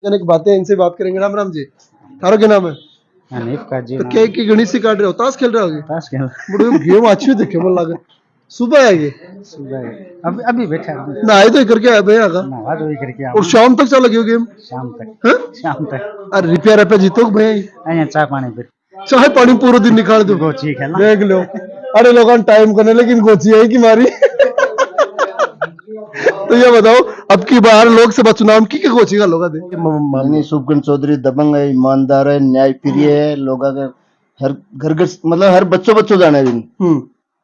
एक बातें इनसे बात करेंगे। राम राम जी, थारो क्या नाम है? हनीफ का जी तो नाम। क्या की गणित से काट रहे हो? ताश खेल रहे हो? ताश खेल बड़े गेम अच्छी देखे मन लगे। सुबह आएगी सुबह अभी अभी बैठा हूँ। ना आए तो करके आए भैया का नहा धोई करके और आऊँ शाम तक चल गेम शाम तक। हैं? शाम तक अरे रुपया रुपया जीतो भैया અહીંયા ચા પાણી પી चाहे पानी पूरा दिन निकाल दो गोची खेलना। देख लो। अरे लोग टाइम करने लेकिन गोची है कि मारी। तो ये बताओ अब की बार लोकसभा चुनाव में की गोची का लोग नहीं, शुभकरण चौधरी दबंग है, ईमानदार है, न्याय प्रिय है, लोगों का हर घर घर मतलब हर बच्चों जाने भी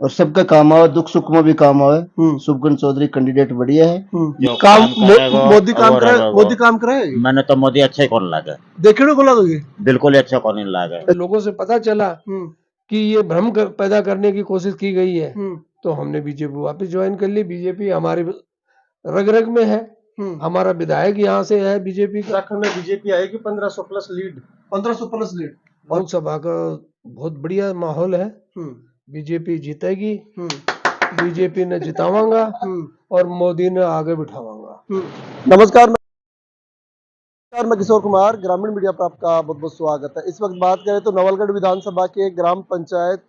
और सबका काम आवे, दुख सुख में भी काम आवे। शुभकरण चौधरी कैंडिडेट बढ़िया है। जो काम करेगा, मोदी काम वो कराए रहेगा। मोदी काम कराए मैंने तो मोदी अच्छा ही कौन लागे, देखने को लगोगे बिल्कुल ही अच्छा कौन लागे। लोगों से पता चला कि ये भ्रम पैदा करने की कोशिश की गई है तो हमने बीजेपी वापस ज्वाइन कर ली। बीजेपी हमारी रग रग में है। हमारा विधायक यहाँ से है बीजेपी का। उत्तराखंड में बीजेपी आएगी 1500 plus lead 1500 plus lead Lok Sabha का बहुत बढ़िया माहौल है। बीजेपी जीतेगी, बीजेपी ने जितावांगा और मोदी ने आगे बिठावांगा। नमस्कार मैं किशोर कुमार, ग्रामीण मीडिया पर आपका बहुत बहुत स्वागत है। इस वक्त बात करें तो नवलगढ़ विधानसभा के ग्राम पंचायत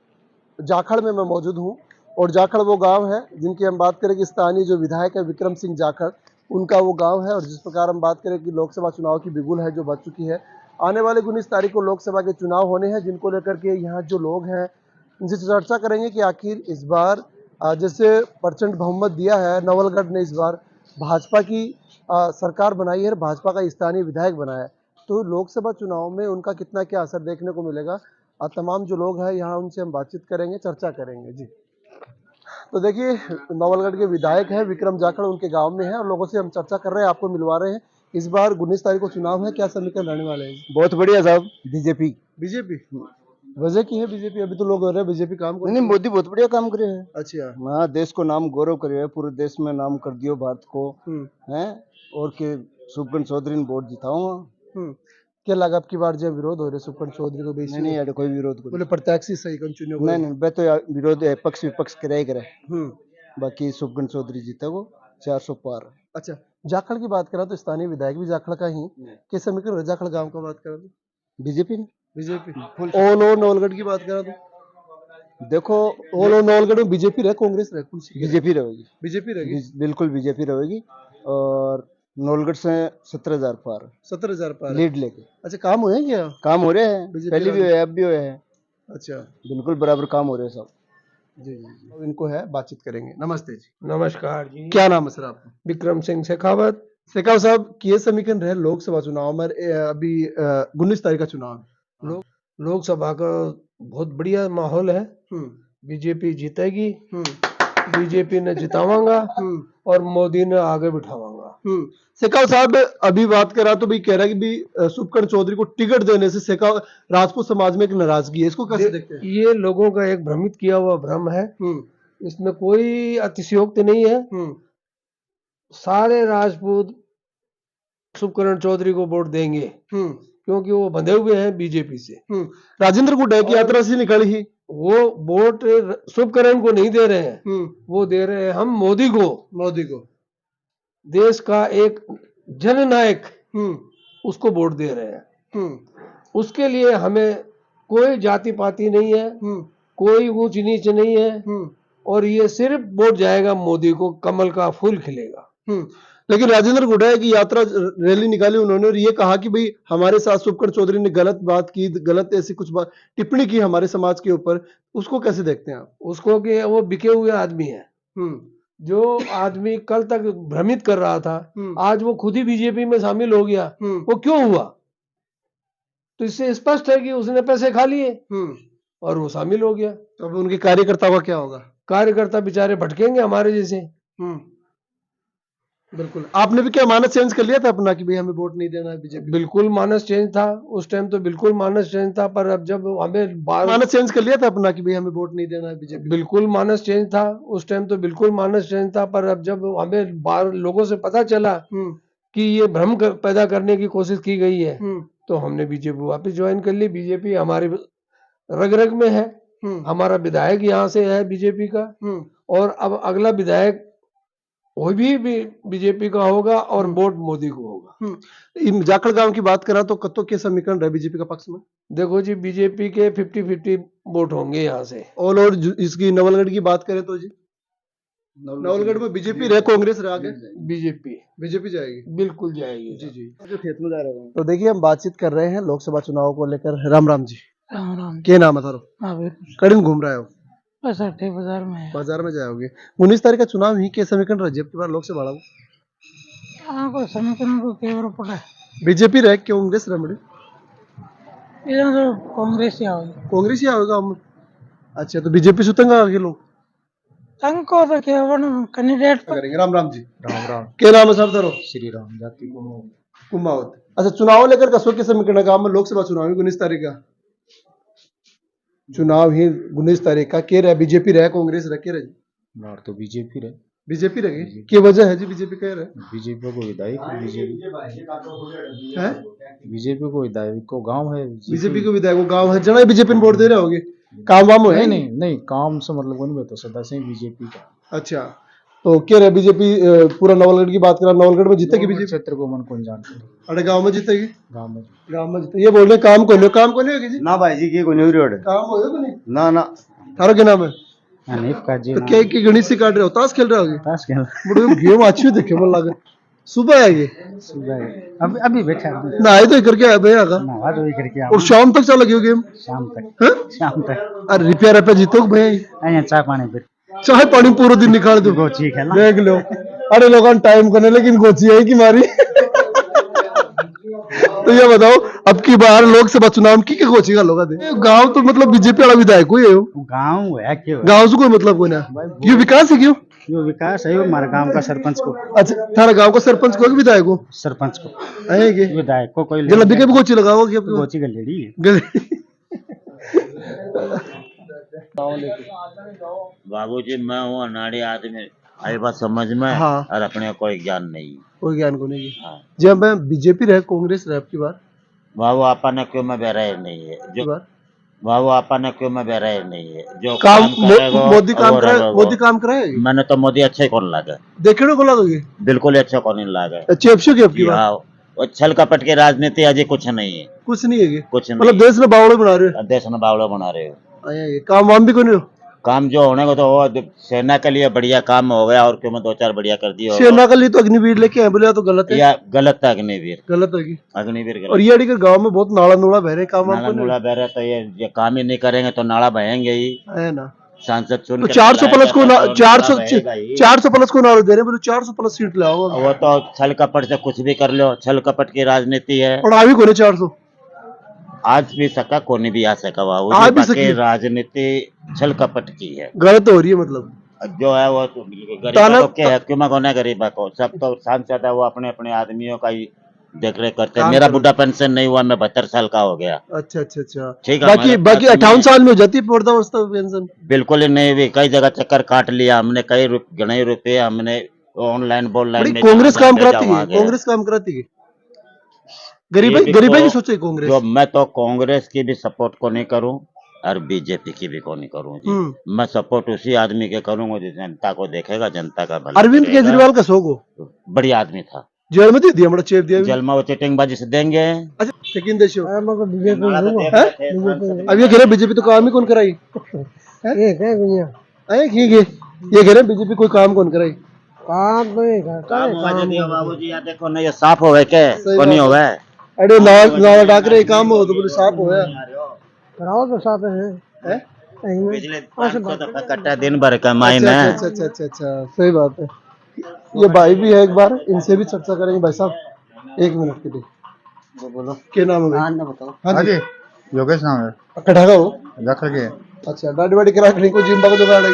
जाखड़ में मैं मौजूद हूं और जाखड़ वो गांव है जिनकी हम बात करें कि स्थानीय जो विधायक है विक्रम सिंह जाखड़, उनका वो गांव है। और जिस प्रकार हम बात करें कि लोकसभा चुनाव की बिगुल है जो बच चुकी है, आने वाले 19 तारीख को लोकसभा के चुनाव होने हैं, जिनको लेकर के यहाँ जो लोग हैं इनसे चर्चा करेंगे कि आखिर इस बार जैसे प्रचंड बहुमत दिया है नवलगढ़ ने, इस बार भाजपा की सरकार बनाई है, भाजपा का स्थानीय विधायक बनाया है, तो लोकसभा चुनाव में उनका कितना क्या असर देखने को मिलेगा। तमाम जो लोग हैं यहाँ उनसे हम बातचीत करेंगे, चर्चा करेंगे जी। तो देखिए नवलगढ़ के विधायक हैं विक्रम जाखड़, उनके गांव में है और लोगों से हम चर्चा कर रहे हैं, आपको मिलवा रहे हैं। इस बार 19 तारीख को चुनाव है, क्या समीकरण रहने वाले हैं? बहुत बढ़िया साहब। बीजेपी बीजेपी वजह की है बीजेपी, अभी तो लोग कह रहे हैं बीजेपी काम नहीं, मोदी बहुत बढ़िया काम करे है। अच्छा हाँ, देश को नाम गौरव करे है, पूरे देश में नाम कर दियो भारत को है। और के शुभकरण चौधरी ने वोट जिताऊंगा। क्या लगा अब की बार जब विरोध हो रहे शुभकरण चौधरी को बेच नहीं यार, कोई विरोध को बोले प्रत्याशी सही कौन चुने नहीं, मैं तो यार विरोध है, पक्ष विपक्ष करे ही करे। बाकी शुभकरण चौधरी जीता वो 400 पार। अच्छा, जाखड़ की बात करा तो स्थानीय विधायक भी जाखड़ का ही, किस समीकरण जाखड़ गांव का बात करा तो बीजेपी ने बीजेपी। ऑल ओवर नवलगढ़ की बात करा तो देखो, ऑल ओवर नवलगढ़ में बीजेपी रहे कांग्रेस रहे बीजेपी रहेगी, बीजेपी रहेगी बिल्कुल बीजेपी रहेगी। और नवलगढ़ से 17,000 पार, 17,000 पार लीड लेके। अच्छा, काम हुए क्या? काम हो रहे हैं, पहले भी हुए हैं, अब भी हुए हैं। अच्छा, बिल्कुल बराबर काम हो रहे हैं सब। जी जी जी, अब इनको है बातचीत करेंगे। नमस्ते जी। नमस्कार जी। क्या नाम है सर आपका? विक्रम सिंह शेखावत। शेखावत साहब, किए समीकरण रहे लोकसभा चुनाव में, अभी 19 तारीख का चुनाव है। लोकसभा का बहुत बढ़िया माहौल है। बीजेपी जीतेगी, बीजेपी ने जितावांगा और मोदी ने आगे बिठावांगा। शेखावत साहब अभी बात करा तो भी कह रहा है कि भी शुभकरण चौधरी को टिकट देने से शेखावत राजपूत समाज में एक नाराजगी है, इसको कैसे देखते हैं? ये लोगों का एक भ्रमित किया हुआ भ्रम है, इसमें कोई अतिशयोक्ति नहीं है। सारे राजपूत शुभकरण चौधरी को वोट देंगे क्योंकि वो बंधे हुए हैं बीजेपी से। राजेंद्र गुड्डा की यात्रा से निकली ही, वो वोट शुभकरण को नहीं दे रहे हैं, वो दे रहे हैं हम मोदी को देश का एक जननायक, उसको वोट दे रहे हैं। उसके लिए हमें कोई जाति पाति नहीं है, कोई ऊंच नीच नहीं है, और ये सिर्फ वोट जाएगा मोदी को, कमल का फूल खिलेगा। लेकिन राजेंद्र गुड्डा की यात्रा रैली निकाली उन्होंने और ये कहा कि भाई हमारे साथ शुभकरण चौधरी ने गलत बात की, गलत ऐसी कुछ बात टिप्पणी की हमारे समाज के ऊपर, उसको कैसे देखते हैं आप? उसको कि वो बिके हुए आदमी है। जो आदमी कल तक भ्रमित कर रहा था, आज वो खुद ही बीजेपी में शामिल हो गया। वो क्यों हुआ? तो इससे स्पष्ट है कि उसने पैसे खा लिए और वो शामिल हो गया। तो अब उनके कार्यकर्ताओं का क्या होगा? कार्यकर्ता बेचारे भटकेंगे हमारे जैसे। बिल्कुल। आपने भी क्या मानस चेंज कर लिया था अपना कि भाई हमें वोट नहीं देना है बीजेपी? बिल्कुल मानस चेंज था उस टाइम, तो बिल्कुल मानस चेंज था, पर अब जब हमें मानस चेंज कर लिया था अपना कि भाई हमें वोट नहीं देना है बीजेपी? बिल्कुल मानस चेंज था उस टाइम, तो बिल्कुल मानस चेंज था, पर अब जब हमें लोगों से पता चला कि ये भ्रम पैदा करने की कोशिश की गई है तो हमने बीजेपी वापस ज्वाइन कर ली। बीजेपी हमारी रग रग में है। हमारा विधायक यहाँ से है बीजेपी का, और अब अगला विधायक वो भी बीजेपी का होगा और वोट मोदी को होगा। इन जाखड़ गांव की बात करा तो कत्तो के समीकरण रहे बीजेपी का पक्ष में। देखो जी, बीजेपी के 50-50 वोट होंगे यहाँ से। और इसकी नवलगढ़ की बात करें तो जी नवलगढ़ में बीजेपी रहे कांग्रेस रहे आगे बीजेपी जाएगी। बिल्कुल जाएगी। जी जी जो खेत में जा रहे हैं। तो देखिए हम बातचीत कर रहे हैं लोकसभा चुनाव को लेकर। राम राम जी। राम राम। क्या नाम है थारो? कड़िन घूम रहे हो? बस अट्ठे बाजार में है। बाजार में जाओगे। 19 तारीख का चुनाव ही के समीकरण रहे जब की बार लोकसभा वाला हाँ को समीकरण को केवल पड़ा बीजेपी रहे कांग्रेस रहे बड़ी इधर तो कांग्रेस ही आओगे। कांग्रेस ही आएगा हम। अच्छा तो बीजेपी सुतंगा आगे लोग तंग को तो केवल कैंडिडेट पर करेंगे। राम राम जी। राम राम। क्या नाम है सर थारो? श्री राम जाति को कुमावत। अच्छा चुनाव लेकर कसो के समीकरण का हम लोकसभा चुनाव 19 तारीख का चुनाव ही 19 तारीख का के रहे बीजेपी रहे कांग्रेस रहे के रहे? बार तो बीजेपी रहे। बीजेपी रहे क्या वजह है जी बीजेपी कह रहे? बीजेपी को विधायक है बीजेपी को विधायक को गांव है। बीजेपी को विधायक गांव है जना बीजेपी में वोट दे रहे होगे। काम वाम हो नहीं नहीं नहीं काम से मतलब नहीं तो सदा से बीजेपी का। अच्छा तो क्या रहे बीजेपी पूरा नवलगढ़ की बात करा नवलगढ़ में जीतेगी बीजेपी? क्षेत्र को मन कौन जानते हैं। अरे गांव में जीतेगी। गांव में जीते ये बोल रहे काम को नहीं होगी जी। ना भाई जी की कोई रोड काम होगा तो नहीं ना ना थारो क्या नाम है? अनिप का जी तो क्या की गणित से काट रहे हो ताश खेल रहे होगे? ताश खेल बड़े गेम अच्छी देखे मन लगे। सुबह आएगी सुबह अभी बैठा ना आए तो करके आए भैया का नहा धोई करके आओ। और शाम तक चला गया गेम शाम तक हैं? शाम तक अरे रुपया जीतो भैया अઅહીંયા चा पानी फिर चाहे पानी पूरा दिन निकाल दो गोची खेलना देख लो। अरे लोग टाइम करने लेकिन गोची है कि मारी। तो ये बताओ अब की बार लोकसभा चुनाव की गोची का लोग गांव तो मतलब बीजेपी वाला विधायक हुई है गांव है क्यों गांव से कोई मतलब कोई ना क्यों विकास है क्यों? यो विकास है हमारे गांव का सरपंच को अच्छा थारा गांव का सरपंच को कि विधायक को? सरपंच को है कि विधायक को कोई जल्दी के भी गोची लगाओ कि गोची गलेड़ी है। बाबूजी मैं हूँ अनाड़ी आदमी आई बात समझ में। हाँ। और अपने को कोई ज्ञान नहीं। कोई ज्ञान को नहीं। हाँ। जब मैं बीजेपी रहे कांग्रेस रहे की बार बाबू आपा ने क्यों में बेरा नहीं है जो बार बाबू आपा ने क्यों में बेरा नहीं है जो काम करेगा, मोदी काम वो कराए रहेगा। मोदी काम कराए मैंने तो मोदी अच्छा ही कौन लगा देखने को दोगे बिल्कुल ही अच्छा कौन लगा। अच्छी अफसो की आपकी बात हाँ वो छल कपट की राजनीति अजय कुछ नहीं है। कुछ नहीं है कुछ नहीं मतलब देश में बावड़े बना रहे हो। देश में बावड़ा बना रहे हो। आया काम वाम भी कोई नहीं हो। काम जो होने को तो वो सेना के लिए बढ़िया काम हो गया और क्यों मैं 2-4 बढ़िया कर दिया होगा। सेना के लिए तो अग्निवीर लेके आए बोले तो गलत है या गलत था अग्निवीर गलत होगी। अग्निवीर और ये अड़ी गांव में बहुत नाला नूड़ा बह रहे काम वाम नाला को नहीं नूला बह रहा तो ये काम ही नहीं करेंगे तो नाला बहेंगे ही। है ना। सांसद चुन तो के 400 प्लस को लाया जाता तो नाला बहेगा ही। 400 प्लस को नारा दे रहे बोले 400 प्लस सीट लाओ वो तो छल कपट से कुछ भी कर लो छल कपट की राजनीति है। और अभी कोने 400 आज भी सका कोई भी आ सका बाबू आज भी बाकी सकी। राजनीति छल कपट की है गलत हो रही है मतलब जो है वो गरीबों को क्या है क्यों मैं कोने गरीबा को सब तो सांसद है वो अपने अपने आदमियों का ही देख रेख करते हैं। काम मेरा करो। बुढ़ा पेंशन नहीं हुआ मैं 72 साल का हो गया। अच्छा अच्छा अच्छा ठीक है, बाकी हमारे बाकी पास 58 में- साल में हो जाती है वृद्धावस्था पेंशन। बिल्कुल ही नहीं हुई कई जगह चक्कर काट लिया हमने कई गणे रुपए हमने ऑनलाइन बड़ी में कांग्रेस जहाँ काम भेजा कराती वहाँ है गया। कांग्रेस काम कराती है ये भी गरीबी तो की सोचे कांग्रेस। जो मैं तो कांग्रेस की भी सपोर्ट को नहीं करूं और बीजेपी की भी को नहीं करूं जी। मैं सपोर्ट उसी आदमी के करूंगा जो जनता को देखेगा जनता का भला अरविंद करेगा। केजरीवाल का शौक हो बढ़िया आदमी था जेल में दे दिया बड़ा चेप दिया जेल में वो चिटिंगबाजी से देंगे। अच्छा लेकिन देशो बीजेपी अब ये कह रहे बीजेपी तो काम ही कौन कराई ये कह रहे बीजेपी कोई काम कौन कराई काम तो नहीं करता काम हुआ जो दिया बाबूजी या देखो ना ये साफ हो गए क्या सही को नहीं बात हो है। गए अरे नाला डाक रहे काम हो तो बोले साफ हो गया कराओ तो साथ है पिछले 500 दफा कटा दिन भर कमाई अच्छा ने अच्छा अच्छा अच्छा अच्छा सही बात है। ये भाई भी है एक बार इनसे भी चर्चा करेंगे भाई साहब 1 मिनट के लिए बोलो क्या नाम है भाई? बताओ हाँ जी योगेश नाम है कटागा हो जाखड़ के अच्छा दाढ़ी वाड़ी करा के को जिम बाग जुगाड़ है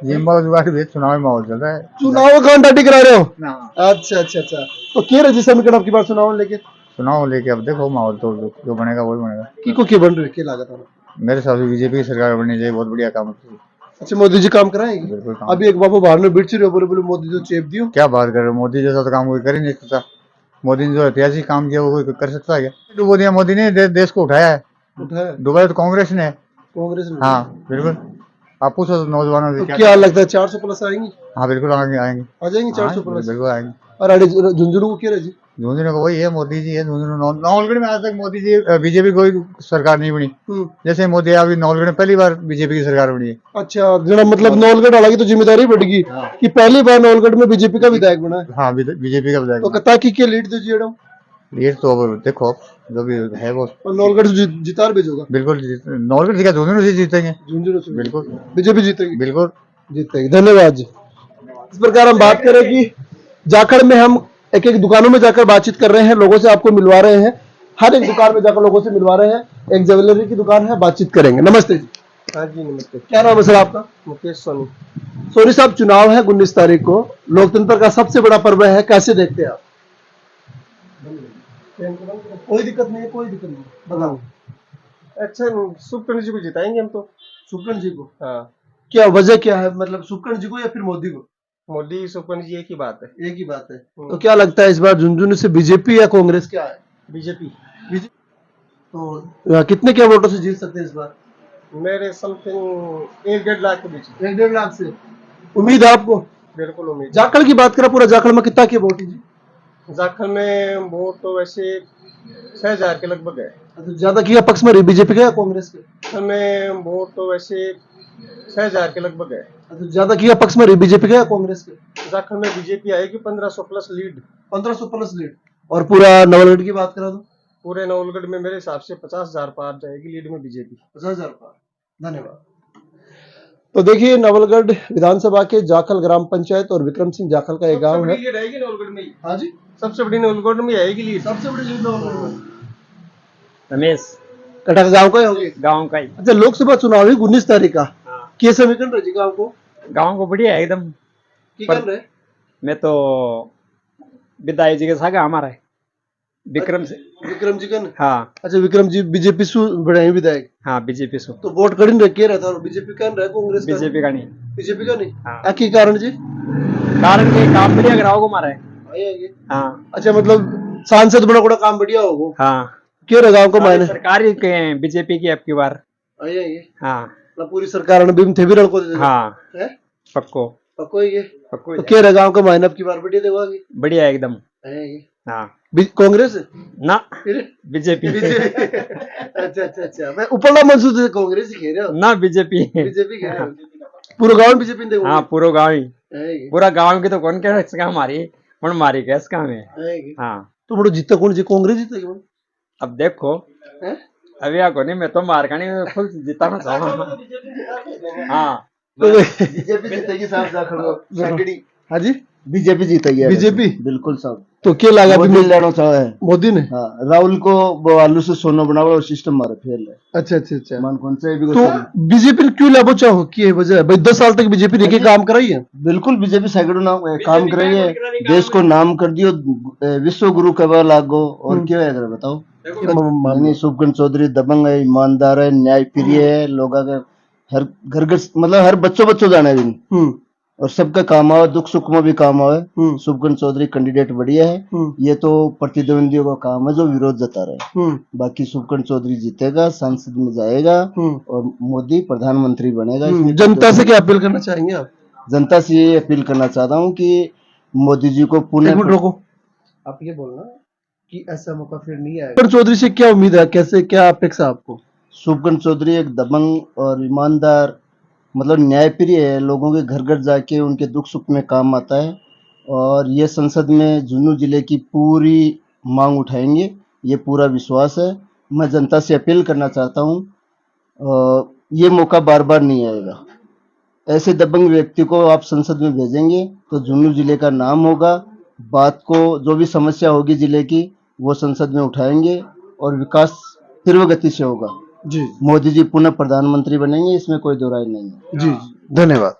जिम्बा जुगाड़ भी चुनाव में माहौल चल रहा है चुनाव कौन दाढ़ी करा रहे हो? अच्छा अच्छा अच्छा तो क्या रजिस्टर में आपकी बार चुनाव लेके चुनाव लेके अब देखो माहौल तो जो बनेगा वही बनेगा की को क्या बन रही है क्या लागत है? मेरे हिसाब से बीजेपी की सरकार बननी चाहिए बहुत बढ़िया काम है। अच्छा मोदी जी काम कराएंगे बिल्कुल काम। अभी एक बाबू बाहर में बिट रहे हो बोले बोले मोदी जो चेप दियो क्या बात कर रहे हो मोदी जैसा तो काम कोई कर ही नहीं सकता। मोदी ने जो ऐतिहासिक काम किया वो कोई कर सकता है क्या? डुबो दिया मोदी ने देश को उठाया है उठाया डुबाया तो कांग्रेस ने। कांग्रेस में हाँ बिल्कुल आप पूछो तो नौजवानों से तो क्या लगता है 400 प्लस आएंगी? हाँ बिल्कुल आएंगे आएंगे आ जाएंगी 400 हाँ, प्लस? बिल्कुल आएंगे। और अरे झुंझुनू को क्या रहे जी? झुंझुनू को वही है, मोदी जी है झुंझुनू। नवलगढ़ में आज तक मोदी जी बीजेपी कोई सरकार नहीं बनी। जैसे मोदी अभी नवलगढ़ में पहली बार बीजेपी की सरकार बनी है। अच्छा, जरा मतलब नौलगढ़ वाला की तो जिम्मेदारी बढ़ेगी कि पहली बार नौलगढ़ में बीजेपी का विधायक बना है। हाँ बीजेपी का तो विधायक। कता की क्या लीड दीजिए मैडम? लीड तो अब देखो जो भी है वो और नौलगढ़ से जितार भेजोगा? बिल्कुल नवलगढ़ से क्या झुंझुनू से जीतेंगे। झुंझुनू से बिल्कुल बीजेपी जीतेगी? बिल्कुल जीतेगी। धन्यवाद जी। इस प्रकार हम बात करें कि जाखड़ में हम एक एक दुकानों में जाकर बातचीत कर रहे हैं, लोगों से आपको मिलवा रहे हैं, हर एक दुकान में जाकर लोगों से मिलवा रहे हैं। एक ज्वेलरी की दुकान है, बातचीत करेंगे। नमस्ते जी। हाँ जी नमस्ते। क्या नाम है सर आपका? मुकेश सोनी। सोनी साहब, चुनाव है 19 तारीख को, लोकतंत्र का सबसे बड़ा पर्व है, कैसे देखते हैं आप? कोई दिक्कत नहीं है, कोई दिक्कत नहीं, बताओ। अच्छा, सुप्रीम जी को जिताएंगे हम तो। सुकर्ण जी को? हाँ, क्या वजह क्या है, मतलब सुकर्ण जी को या फिर मोदी को? मोदी सुप्रीम जी एक ही बात है। एक ही बात है। तो क्या लगता है इस बार झुंझुनू से बीजेपी या कांग्रेस क्या है? बीजेपी। तो कितने क्या वोटों से जीत सकते हैं इस बार? मेरे समथिंग 1-1.5 लाख के बीच। 1-1.5 लाख से उम्मीद है आपको? बिल्कुल उम्मीद। जाखड़ की बात करें, पूरा जाखड़ में कितना के वोट है जी? जाखड़ में वोट तो वैसे 6,000 के लगभग है। तो ज्यादा किया पक्ष में रही बीजेपी का या कांग्रेस के? जाखड़ में वोट तो वैसे 6,000 के लगभग है। तो ज्यादा किया पक्ष में रही बीजेपी का या कांग्रेस के? जाखड़ में बीजेपी आएगी 1500 प्लस लीड। 1500 plus lead. और पूरा नवलगढ़ की बात करें तो पूरे नवलगढ़ में मेरे हिसाब से 50,000 पार जाएगी लीड में बीजेपी। 50,000 पार। धन्यवाद। तो देखिए, नवलगढ़ विधानसभा के जाखल ग्राम पंचायत और विक्रम सिंह जाखल का एक गांव है। लीड आएगी नवलगढ़ में। हाँ जी, सबसे बड़ी नवलगढ़ में आएगी लीड। सबसे बड़ी लीड नवलगढ़ में। रमेश कटक गांव का ही होगी? गांव का ही। अच्छा, लोकसभा चुनाव है 19 तारीख का। क्या समीकरण रहे जी गांव को? गांव को बढ़िया है एकदम। की कर रहे? मैं तो विदाई जी के साथ हमारा है विक्रम से। विक्रम जी का न? हाँ अच्छा, विक्रम जी बीजेपी से बड़े विधायक। हाँ बीजेपी से। तो वोट कड़ी रखे रहता है, बीजेपी का रहा, कांग्रेस का? बीजेपी का नहीं। बीजेपी का नहीं? हाँ। की कारण जी? कारण के काम बढ़िया कराओ को मारा है। हाँ अच्छा, मतलब सांसद बड़ा बड़ा काम बढ़िया होगा। हाँ क्यों रहा गाँव को मायने? सरकारी के बीजेपी की अब की बार। हाँ ना पूरी सरकार ने भी थे भी रड़को दे। हाँ है पक्को पक्को ही है। पक्को तो क्या रहा गाँव का मायने अब की बार बढ़िया देवागी? बढ़िया एकदम। है ये। हाँ कांग्रेस ना फिर बीजेपी अच्छा अच्छा अच्छा, मैं उपरला मंसूर से कांग्रेस ही खेल रहा हूँ। ना बीजेपी। बीजेपी खेल रहा हूँ। पूरा गांव बीजेपी देखो। हाँ पूरा गाँव ही। है ये। पूरा गाँव की तो कौन कह इसका हमारी पण मारी क्या इसका में। है ये। हाँ तो बड़ो जीता कौन जी? कांग्रेस जीतेगी बड़ो? अब देखो हैं? अभी आपको नहीं, मैं तो मार का नहीं फुल जिताना चाहूंगा। हाँ बीजेपी जीतेगी साहब जाखड़। हाँ जी, बीजेपी जीतेगी। बीजेपी? बिल्कुल साहब। तो क्या लगा मोदी लेना चाहे है। मोदी ने? हाँ, राहुल को वो आलू से सोना बनावा और सिस्टम मारे फेल है। अच्छा अच्छा अच्छा। मान कौन से भी तो बीजेपी ने क्यों लाभो चाहो की वजह है भाई? 10 साल तक बीजेपी ने काम कराई है। बिल्कुल बीजेपी सैकड़ों काम कर रही है, देश को नाम कर दियो, विश्व गुरु कहवा लागो। और क्या है अगर बताओ? नहीं, सुखगन चौधरी दबंग है, ईमानदार है, न्याय प्रिय है, लोगों का हर घर घर मतलब हर बच्चों जाने दिन और सबका काम आवे, दुख सुख में भी काम आवे। सुखगन चौधरी कैंडिडेट बढ़िया है। ये तो प्रतिद्वंदियों का काम है जो विरोध जता रहे। बाकी सुखगन चौधरी जीतेगा, संसद में जाएगा और मोदी प्रधानमंत्री बनेगा। जनता से क्या अपील करना चाहेंगे आप? जनता से ये अपील करना चाहता हूँ कि मोदी जी को पुनः। रोको, आप ये बोलना कि ऐसा मौका फिर नहीं आएगा। सुखगन चौधरी से क्या उम्मीद है, कैसे क्या अपेक्षा आपको? सुखगन चौधरी एक दबंग और ईमानदार मतलब न्यायप्रिय है, लोगों के घर घर जाके उनके दुख सुख में काम आता है और ये संसद में झुंझुनू जिले की पूरी मांग उठाएंगे, ये पूरा विश्वास है। मैं जनता से अपील करना चाहता हूँ, ये मौका बार बार नहीं आएगा। ऐसे दबंग व्यक्ति को आप संसद में भेजेंगे तो झुंझुनू जिले का नाम होगा, बात को जो भी समस्या होगी जिले की वो संसद में उठाएंगे और विकास तीव्र गति से होगा। जी, मोदी जी पुनः प्रधानमंत्री बनेंगे, इसमें कोई दो राय नहीं है। जी, धन्यवाद।